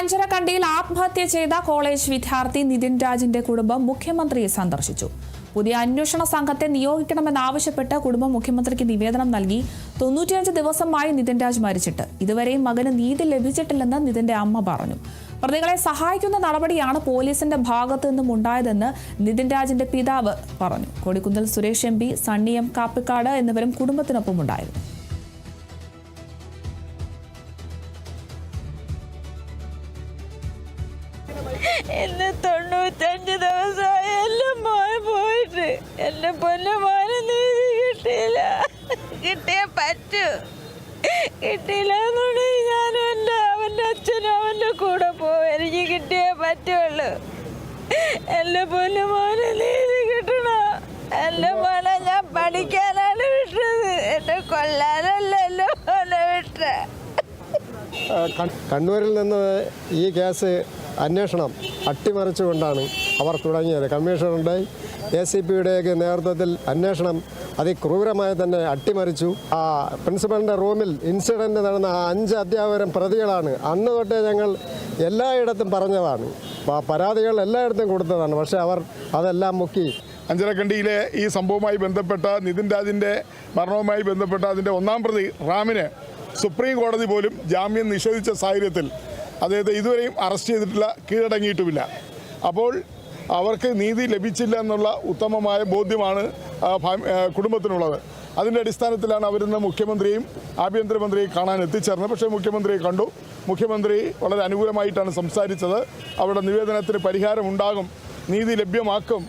അഞ്ചരക്കണ്ടിയിൽ ആത്മഹത്യ ചെയ്ത കോളേജ് വിദ്യാർത്ഥി നിതിൻ രാജിന്റെ കുടുംബം മുഖ്യമന്ത്രിയെ സന്ദർശിച്ചു. പുതിയ അന്വേഷണ സംഘത്തെ നിയോഗിക്കണമെന്നാവശ്യപ്പെട്ട് കുടുംബം മുഖ്യമന്ത്രിക്ക് നിവേദനം നൽകി. 95 ദിവസമായി നിതിൻ രാജ് മരിച്ചിട്ട് ഇതുവരെയും മകന് നീതി ലഭിച്ചിട്ടില്ലെന്ന് നിതിന്റെ അമ്മ പറഞ്ഞു. പ്രതികളെ സഹായിക്കുന്ന നടപടിയാണ് പോലീസിന്റെ ഭാഗത്തു നിന്നും ഉണ്ടായതെന്ന് നിതിൻ രാജിന്റെ പിതാവ് പറഞ്ഞു. കൊടിക്കുന്നിൽ സുരേഷ് MP, സണ്ണി M കാപ്പിക്കാട് എന്നിവരും കുടുംബത്തിനൊപ്പം ഉണ്ടായിരുന്നു. എന്നെ 95 ദിവസമായി എല്ലാം പോയിട്ട് എന്റെ പൊന്നുമോനെ നീതി കിട്ടിയില്ല. കിട്ടിയേ പറ്റൂ. കിട്ടിയില്ല എന്നുണ്ടെങ്കിൽ ഞാനും അവൻ്റെ അച്ഛനും അവൻ്റെ കൂടെ പോകും. എനിക്ക് കിട്ടിയേ പറ്റുള്ളൂ. എന്റെ പൊന്നുമോനെ നീതി കിട്ടണം. എന്റെ മോനെ ഞാൻ പഠിക്കാനാണ് വിട്ടത്. എന്നെ കൊല്ലാനല്ല എന്റെ മോനെ വിട്ടത്. കണ്ണൂരിൽ നിന്ന് ഈ കേസ് അന്വേഷണം അട്ടിമറിച്ചുകൊണ്ടാണ് അവർ തുടങ്ങിയത്. കമ്മീഷണറുടെ ACPയുടെയൊക്കെ നേതൃത്വത്തിൽ അന്വേഷണം അതിക്രൂരമായി തന്നെ അട്ടിമറിച്ചു. ആ പ്രിൻസിപ്പലിൻ്റെ റൂമിൽ ഇൻസിഡൻറ്റ് നടന്ന 5 അധ്യാപകരും പ്രതികളാണ്. അന്ന് തൊട്ടേ ഞങ്ങൾ എല്ലായിടത്തും പറഞ്ഞതാണ്, പരാതികൾ എല്ലായിടത്തും കൊടുത്തതാണ്. പക്ഷേ അവർ അതെല്ലാം മുക്കി. അഞ്ചരക്കണ്ടിയിലെ ഈ സംഭവവുമായി ബന്ധപ്പെട്ട നിതിൻ രാജിൻ്റെ മരണവുമായി ബന്ധപ്പെട്ട അതിൻ്റെ 1-ാം പ്രതി റാമിന് സുപ്രീം കോടതി പോലും ജാമ്യം നിഷേധിച്ച സാഹചര്യത്തിൽ അദ്ദേഹത്തെ ഇതുവരെയും അറസ്റ്റ് ചെയ്തിട്ടില്ല, കീഴടങ്ങിയിട്ടുമില്ല. അപ്പോൾ അവർക്ക് നീതി ലഭിച്ചില്ല എന്നുള്ള ഉത്തമമായ ബോധ്യമാണ് കുടുംബത്തിനുള്ളത്. അതിൻ്റെ അടിസ്ഥാനത്തിലാണ് അവരിന്ന് മുഖ്യമന്ത്രിയും ആഭ്യന്തരമന്ത്രിയെയും കാണാൻ എത്തിച്ചേർന്നത്. പക്ഷേ മുഖ്യമന്ത്രിയെ കണ്ടു. മുഖ്യമന്ത്രി വളരെ അനുകൂലമായിട്ടാണ് സംസാരിച്ചത്. അവരുടെ നിവേദനത്തിന് പരിഹാരമുണ്ടാകും, നീതി ലഭ്യമാക്കും.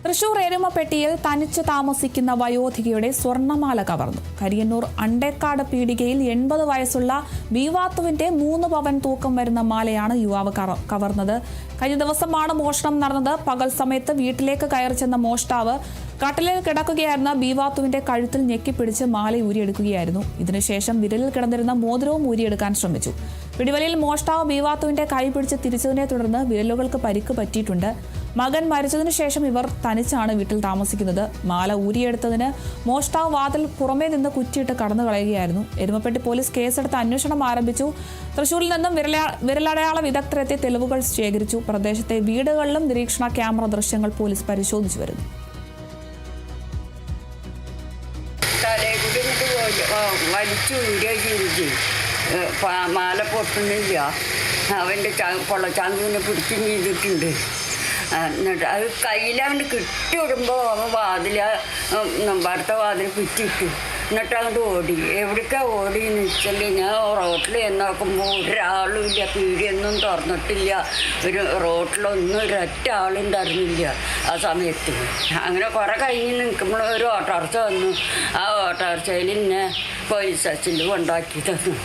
തൃശൂർ എരുമപ്പെട്ടിയിൽ തനിച്ച് താമസിക്കുന്ന വയോധികയുടെ സ്വർണ്ണമാല കവർന്നു. കരിയന്നൂർ അണ്ടേക്കാട് പീടികയിൽ 80 വയസ്സുള്ള ബീവാത്തുവിന്റെ 3 പവൻ തൂക്കം വരുന്ന മാലയാണ് യുവാവ് കവർന്നത്. കഴിഞ്ഞ ദിവസമാണ് മോഷണം നടന്നത്. പകൽ സമയത്ത് വീട്ടിലേക്ക് കയറി ചെന്ന മോഷ്ടാവ് കട്ടിലിൽ കിടക്കുകയായിരുന്ന ബീവാത്തുവിന്റെ കഴുത്തിൽ ഞെക്കിപ്പിടിച്ച് മാല ഊരിയെടുക്കുകയായിരുന്നു. ഇതിനുശേഷം വിരലിൽ കിടന്നിരുന്ന മോതിരവും ഊരിയെടുക്കാൻ ശ്രമിച്ചു. പിടിവലിയിൽ മോഷ്ടാവ് ബീവാത്തുവിന്റെ കൈ പിടിച്ച് തിരിച്ചതിനെ തുടർന്ന് വിരലുകൾക്ക് പരിക്ക് പറ്റിയിട്ടുണ്ട്. മകൻ മരിച്ചതിനു ശേഷം ഇവർ തനിച്ചാണ് വീട്ടിൽ താമസിക്കുന്നത്. മാല ഊരിയെടുത്തതിന് മോഷ്ടാവ് വാതിൽ പുറമേ നിന്ന് കുറ്റിയിട്ട് കടന്നു കളയുകയായിരുന്നു. എരുമപ്പെട്ടി പോലീസ് കേസെടുത്ത് അന്വേഷണം ആരംഭിച്ചു. തൃശൂരിൽ നിന്നും വിരലടയാള വിദഗ്ധരെത്തി തെളിവുകൾ ശേഖരിച്ചു. പ്രദേശത്തെ വീടുകളിലും നിരീക്ഷണ ക്യാമറ ദൃശ്യങ്ങൾ പോലീസ് പരിശോധിച്ചു വരുന്നു. മാല പൊട്ടുന്നില്ല. അവൻ്റെ പൊള്ളച്ചാങ്കിനെ പിടിച്ചും ചെയ്തിട്ടുണ്ട്. എന്നിട്ട് അത് കയ്യിലവന് കിട്ടിവിടുമ്പോൾ അവൻ അടുത്ത വാതിൽ പിറ്റിട്ടു. എന്നിട്ട് അങ്ങോട്ട് ഓടി. എവിടേക്കാണ് ഓടിയെന്ന് വെച്ചാൽ ഞാൻ റോട്ടിൽ നോക്കുമ്പോൾ ഒരാളും ഇല്ല. പീടിയൊന്നും തുറന്നിട്ടില്ല. ഒരു റോട്ടിലൊന്നും ഒരൊറ്റ ആളുണ്ടായിരുന്നില്ല ആ സമയത്ത്. അങ്ങനെ കുറേ കഴിഞ്ഞ് നിൽക്കുമ്പോൾ ഒരു ഓട്ടോറിക്ഷ വന്നു. ആ ഓട്ടോറിക്ഷയിൽ എന്നെ പോലീസ് സ്റ്റേഷനിൽ കൊണ്ടാക്കി തന്നു.